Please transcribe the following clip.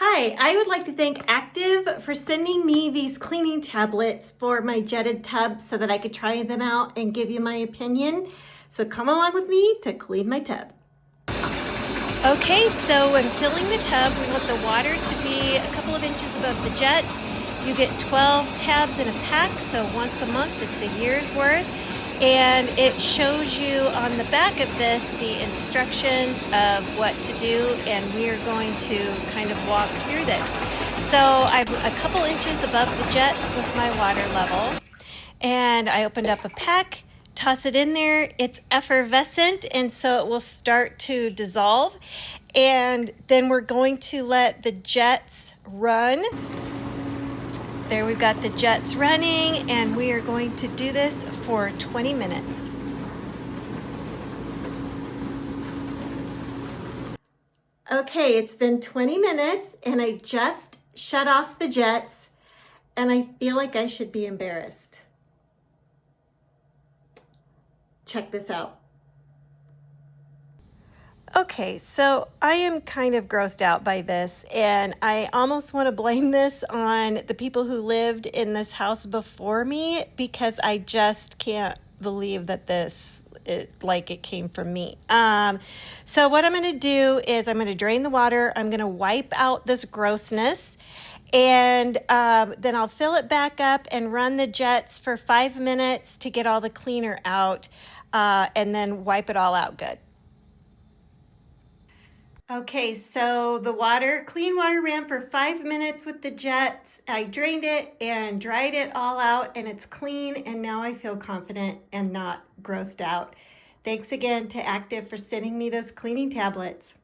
Hi, I would like to thank Active for sending me these cleaning tablets for my jetted tub so that I could try them out and give you my opinion. So come along with me to clean my tub. Okay, so when filling the tub, we want the water to be a couple of inches above the jets. You get 12 tabs in a pack, so once a month, it's a year's worth. And it shows you on the back of this the instructions of what to do, and we are going to kind of walk through this. So I'm a couple inches above the jets with my water level, and I opened up a pack, toss it in there. It's effervescent, and so it will start to dissolve. And then we're going to let the jets run. There we've got the jets running, and we are going to do this for 20 minutes. Okay, it's been 20 minutes and I just shut off the jets and I feel like I should be embarrassed. Check this out. Okay, so I am kind of grossed out by this, and I almost want to blame this on the people who lived in this house before me, because I just can't believe that it came from me. So what I'm going to do is I'm going to drain the water. I'm going to wipe out this grossness, and then I'll fill it back up and run the jets for 5 minutes to get all the cleaner out, and then wipe it all out good. Okay, so the clean water ran for 5 minutes with the jets. I drained it and dried it all out, and it's clean, and now I feel confident and not grossed out. Thanks again to Active for sending me those cleaning tablets.